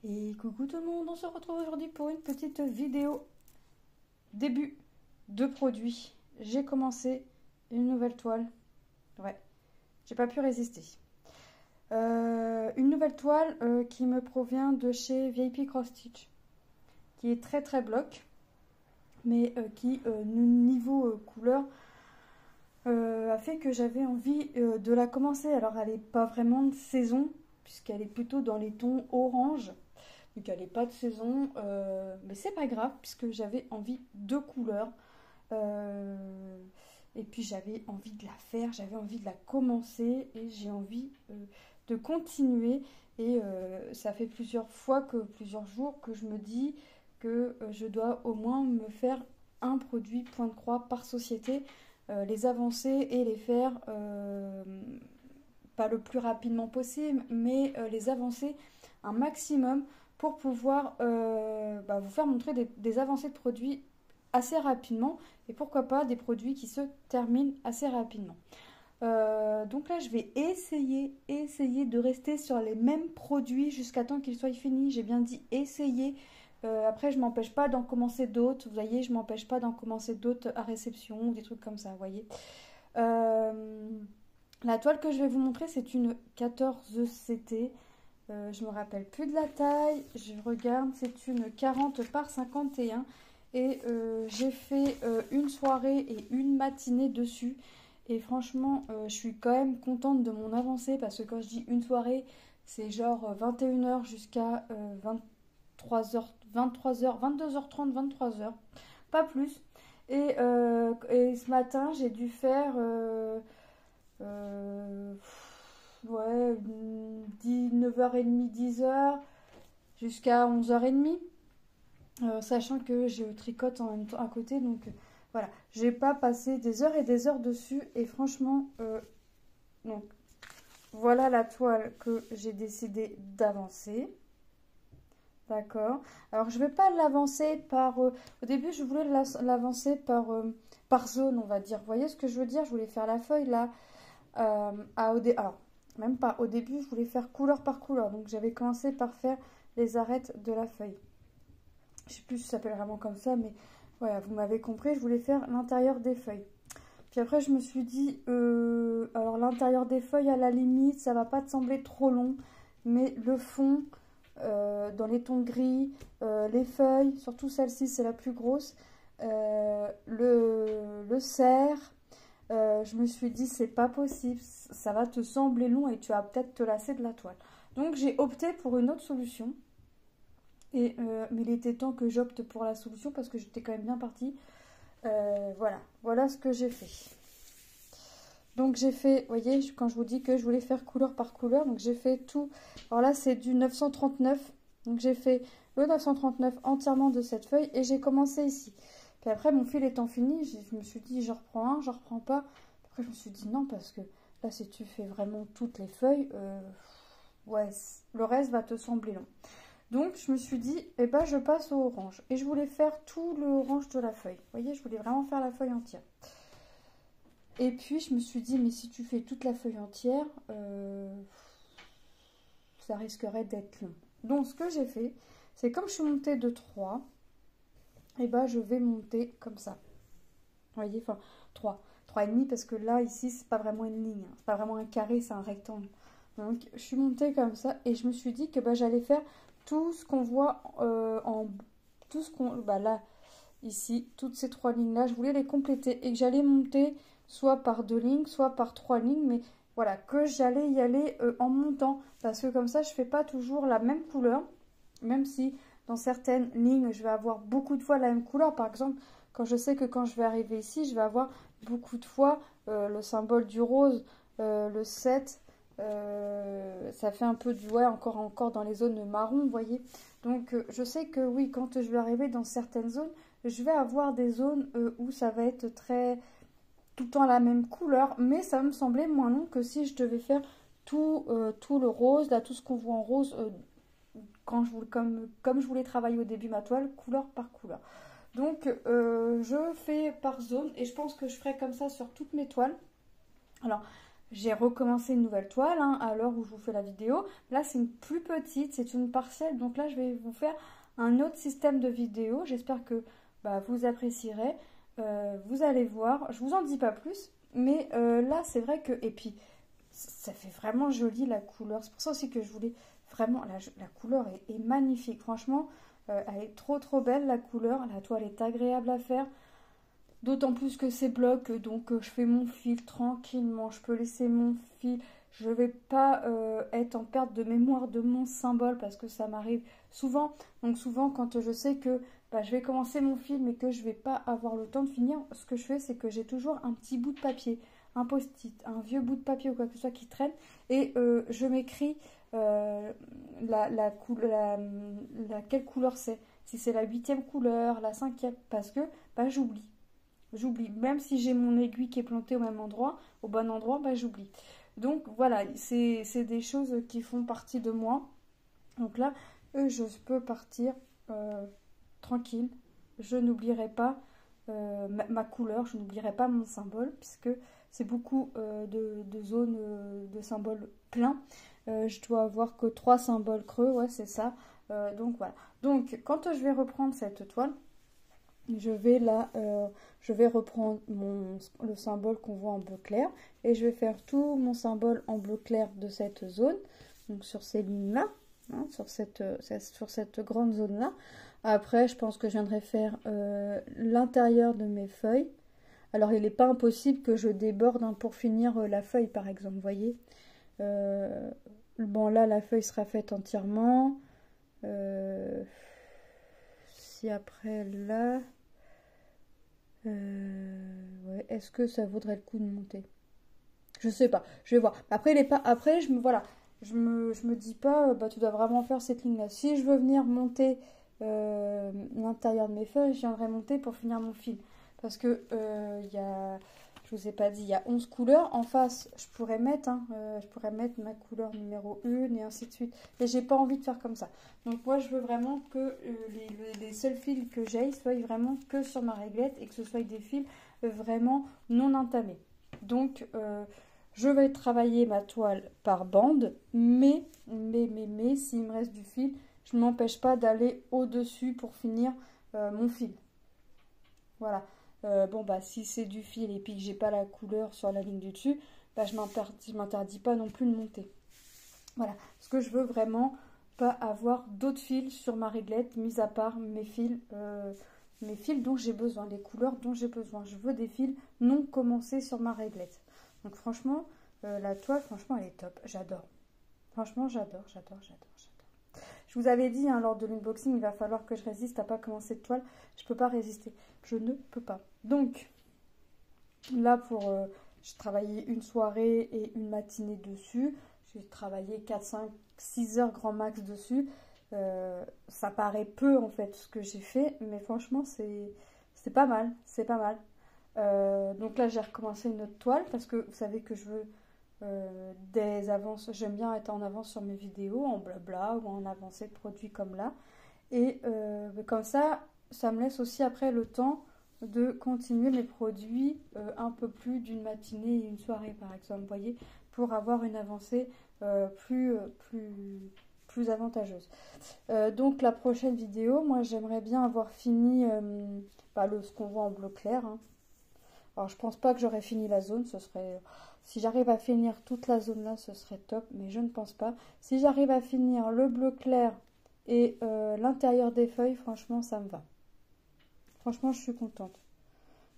Et coucou tout le monde, on se retrouve aujourd'hui pour une petite vidéo début de produit. J'ai commencé une nouvelle toile, ouais, j'ai pas pu résister. Une nouvelle toile qui me provient de chez VIP Cross Stitch, qui est très bloc, mais qui niveau couleur a fait que j'avais envie de la commencer. Alors elle n'est pas vraiment de saison, puisqu'elle est plutôt dans les tons orange. Donc elle n'est pas de saison, mais c'est pas grave puisque j'avais envie de couleurs. Et puis j'avais envie de la faire, j'avais envie de la commencer et j'ai envie de continuer. Et ça fait plusieurs jours que je me dis que je dois au moins me faire un produit point de croix par société, les avancer et les faire pas le plus rapidement possible, mais les avancer un maximum pour pouvoir vous faire montrer des avancées de produits assez rapidement et pourquoi pas des produits qui se terminent assez rapidement. Donc là je vais essayer de rester sur les mêmes produits jusqu'à temps qu'ils soient finis. J'ai bien dit essayer. Après je m'empêche pas d'en commencer d'autres, vous voyez, je m'empêche pas d'en commencer d'autres à réception ou des trucs comme ça, vous voyez. La toile que je vais vous montrer c'est une 14 CT. Je me rappelle plus de la taille, je regarde, c'est une 40 par 51 et j'ai fait une soirée et une matinée dessus et franchement je suis quand même contente de mon avancée parce que quand je dis une soirée c'est genre 21h jusqu'à 23h, 22h30, 23h, pas plus. Et ce matin j'ai dû faire ouais, 9h30, 10h, jusqu'à 11h30, sachant que je tricote en même temps à côté, donc voilà, j'ai pas passé des heures et des heures dessus, et franchement, donc voilà la toile que j'ai décidé d'avancer. D'accord. Alors je vais pas l'avancer par... au début je voulais l'avancer par zone, on va dire. Vous voyez ce que je veux dire? Je voulais faire la feuille là. Alors, même pas au début, je voulais faire couleur par couleur. Donc j'avais commencé par faire les arêtes de la feuille. Je sais plus si ça s'appelle vraiment comme ça, mais voilà, vous m'avez compris, je voulais faire l'intérieur des feuilles. Puis après, je me suis dit, alors l'intérieur des feuilles, à la limite, ça va pas te sembler trop long, mais le fond, dans les tons gris, les feuilles, surtout celle-ci, c'est la plus grosse, le cerf. Je me suis dit c'est pas possible, ça va te sembler long et tu vas peut-être te lasser de la toile. Donc j'ai opté pour une autre solution. Mais il était temps que j'opte pour la solution parce que j'étais quand même bien partie. Voilà ce que j'ai fait. Donc j'ai fait, vous voyez, quand je vous dis que je voulais faire couleur par couleur, donc j'ai fait tout. Alors là c'est du 939, donc j'ai fait le 939 entièrement de cette feuille et j'ai commencé ici. Puis après mon fil étant fini, je me suis dit je reprends un, je reprends pas. Après je me suis dit non parce que là si tu fais vraiment toutes les feuilles, ouais, le reste va te sembler long. Donc je me suis dit, eh ben je passe au orange. Et je voulais faire tout le orange de la feuille. Vous voyez, je voulais vraiment faire la feuille entière. Et puis je me suis dit, mais si tu fais toute la feuille entière, ça risquerait d'être long. Donc ce que j'ai fait, c'est comme je suis montée de 3, et ben je vais monter comme ça. Vous voyez, enfin 3,5 parce que là, ici, c'est pas vraiment une ligne. C'est pas vraiment un carré, c'est un rectangle. Donc je suis montée comme ça et je me suis dit que ben, j'allais faire tout ce qu'on voit tout ce qu'on... là, ici, toutes ces 3 lignes-là, je voulais les compléter et que j'allais monter soit par 2 lignes, soit par 3 lignes, mais voilà, que j'allais y aller en montant, parce que comme ça, je fais pas toujours la même couleur, même si dans certaines lignes, je vais avoir beaucoup de fois la même couleur. Par exemple, quand je sais que quand je vais arriver ici, je vais avoir beaucoup de fois le symbole du rose, le 7, ça fait un peu du ouais, encore dans les zones marron, vous voyez. Donc je sais que oui, quand je vais arriver dans certaines zones, je vais avoir des zones où ça va être tout le temps la même couleur, mais ça me semblait moins long que si je devais faire tout le rose, là, tout ce qu'on voit en rose, comme je voulais travailler au début ma toile, couleur par couleur. Donc je fais par zone et je pense que je ferai comme ça sur toutes mes toiles. Alors, j'ai recommencé une nouvelle toile hein, à l'heure où je vous fais la vidéo. Là, c'est une plus petite, c'est une partielle. Donc là, je vais vous faire un autre système de vidéo. J'espère que bah, vous apprécierez. Vous allez voir. Je vous en dis pas plus. Mais là, c'est vrai que... Et puis, ça fait vraiment joli la couleur. C'est pour ça aussi que je voulais vraiment... La couleur est magnifique. Franchement, elle est trop belle, la couleur. La toile est agréable à faire. D'autant plus que c'est bloc, donc je fais mon fil tranquillement, je peux laisser mon fil, je ne vais pas être en perte de mémoire de mon symbole parce que ça m'arrive souvent. Donc souvent quand je sais que bah, je vais commencer mon fil mais que je ne vais pas avoir le temps de finir, ce que je fais c'est que j'ai toujours un petit bout de papier, un post-it, un vieux bout de papier ou quoi que ce soit qui traîne et je m'écris quelle couleur c'est, si c'est la 8e couleur, la 5e, parce que bah, j'oublie. J'oublie, même si j'ai mon aiguille qui est plantée au même endroit, au bon endroit, bah j'oublie. Donc voilà, c'est des choses qui font partie de moi. Donc là, je peux partir tranquille. Je n'oublierai pas ma couleur, je n'oublierai pas mon symbole, puisque c'est beaucoup de zones de symboles pleins. Je dois avoir que 3 symboles creux, ouais c'est ça. Donc voilà. Donc quand je vais reprendre cette toile, je vais reprendre le symbole qu'on voit en bleu clair et je vais faire tout mon symbole en bleu clair de cette zone, donc sur ces lignes-là, hein, sur cette grande zone-là. Après, je pense que je viendrai faire l'intérieur de mes feuilles. Alors, il n'est pas impossible que je déborde hein, pour finir la feuille, par exemple, vous voyez. Bon, là, la feuille sera faite entièrement. Si après, là... ouais, est-ce que ça vaudrait le coup de monter? Je sais pas, je vais voir. Après, après je me dis pas, bah tu dois vraiment faire cette ligne-là. Si je veux venir monter l'intérieur de mes feuilles, je viendrai monter pour finir mon fil. Parce que je vous ai pas dit, il y a 11 couleurs. En face, je pourrais mettre ma couleur numéro 1 et ainsi de suite. Mais j'ai pas envie de faire comme ça. Donc moi, je veux vraiment que les seuls fils que j'ai soient vraiment que sur ma réglette et que ce soit des fils vraiment non entamés. Donc, je vais travailler ma toile par bande, mais s'il me reste du fil, je ne m'empêche pas d'aller au-dessus pour finir mon fil. Voilà. Bon, bah, si c'est du fil et puis que j'ai pas la couleur sur la ligne du dessus, bah, je m'interdis pas non plus de monter. Voilà. Parce que je veux vraiment pas avoir d'autres fils sur ma réglette, mis à part mes fils dont j'ai besoin, les couleurs dont j'ai besoin. Je veux des fils non commencés sur ma réglette. Donc franchement, la toile, franchement, elle est top. J'adore. Franchement, j'adore. Je vous avais dit, hein, lors de l'unboxing, il va falloir que je résiste à pas commencer de toile. Je peux pas résister. Je ne peux pas. Donc, là, j'ai travaillé une soirée et une matinée dessus. J'ai travaillé 4, 5, 6 heures grand max dessus. Ça paraît peu, en fait, ce que j'ai fait. Mais franchement, c'est pas mal. C'est pas mal. Donc là, j'ai recommencé une autre toile parce que vous savez que je veux des avances. J'aime bien être en avance sur mes vidéos, en blabla ou en avancée de produits comme là. Et comme ça me laisse aussi après le temps de continuer mes produits un peu plus d'une matinée et une soirée, par exemple, vous voyez, pour avoir une avancée plus avantageuse. Donc la prochaine vidéo, moi j'aimerais bien avoir fini ce qu'on voit en bleu clair. Hein. Alors je pense pas que j'aurais fini la zone, ce serait... Si j'arrive à finir toute la zone là, ce serait top, mais je ne pense pas. Si j'arrive à finir le bleu clair et l'intérieur des feuilles, franchement ça me va. Franchement je suis contente.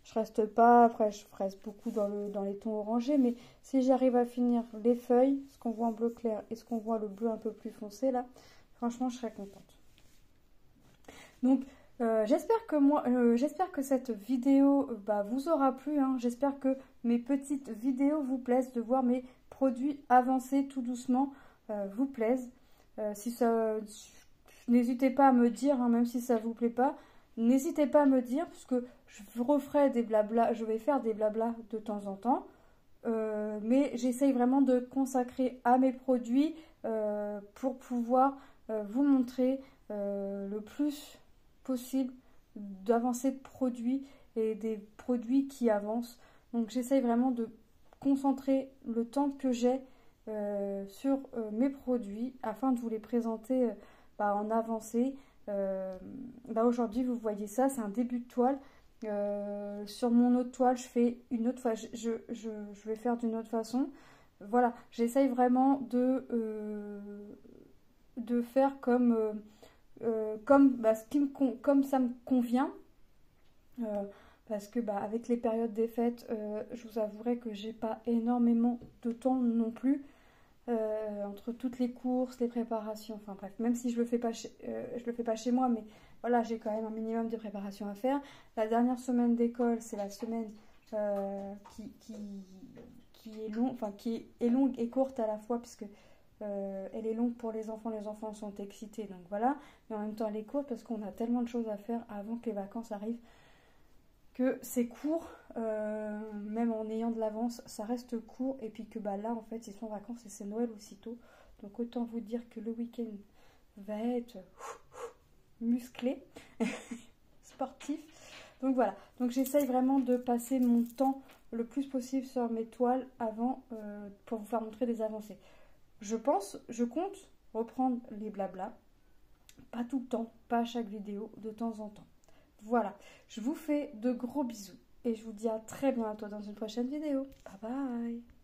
Je reste pas, après je reste beaucoup dans les tons orangés, mais si j'arrive à finir les feuilles, ce qu'on voit en bleu clair et ce qu'on voit le bleu un peu plus foncé là, franchement je serais contente. Donc j'espère que cette vidéo vous aura plu. Hein. J'espère que mes petites vidéos vous plaisent, de voir mes produits avancer tout doucement vous plaisent. N'hésitez pas à me dire, hein, même si ça vous plaît pas, n'hésitez pas à me dire, parce que je referai des blabla, je vais faire des blabla de temps en temps. Mais j'essaye vraiment de consacrer à mes produits pour pouvoir vous montrer le plus possible d'avancer de produits et des produits qui avancent. Donc j'essaye vraiment de concentrer le temps que j'ai sur mes produits afin de vous les présenter en avancée. Là aujourd'hui vous voyez ça, c'est un début de toile. Sur mon autre toile je fais une autre fois, je vais faire d'une autre façon. Voilà, j'essaye vraiment de faire comme ça me convient. Parce que avec les périodes des fêtes, je vous avouerai que j'ai pas énormément de temps non plus. Entre toutes les courses, les préparations, enfin bref, même si je le fais pas chez moi, mais voilà, j'ai quand même un minimum de préparation à faire. La dernière semaine d'école, c'est la semaine qui est longue, enfin qui est longue et courte à la fois, puisque elle est longue pour les enfants sont excités, donc voilà, mais en même temps elle est courte parce qu'on a tellement de choses à faire avant que les vacances arrivent que c'est court, même en ayant de l'avance, ça reste court, et puis que là en fait ils sont en vacances et c'est Noël aussitôt, donc autant vous dire que le week-end va être musclé, sportif, donc voilà, donc j'essaye vraiment de passer mon temps le plus possible sur mes toiles avant pour vous faire montrer des avancées. Je compte reprendre les blablas, pas tout le temps, pas à chaque vidéo, de temps en temps. Voilà, je vous fais de gros bisous et je vous dis à très bientôt dans une prochaine vidéo. Bye bye!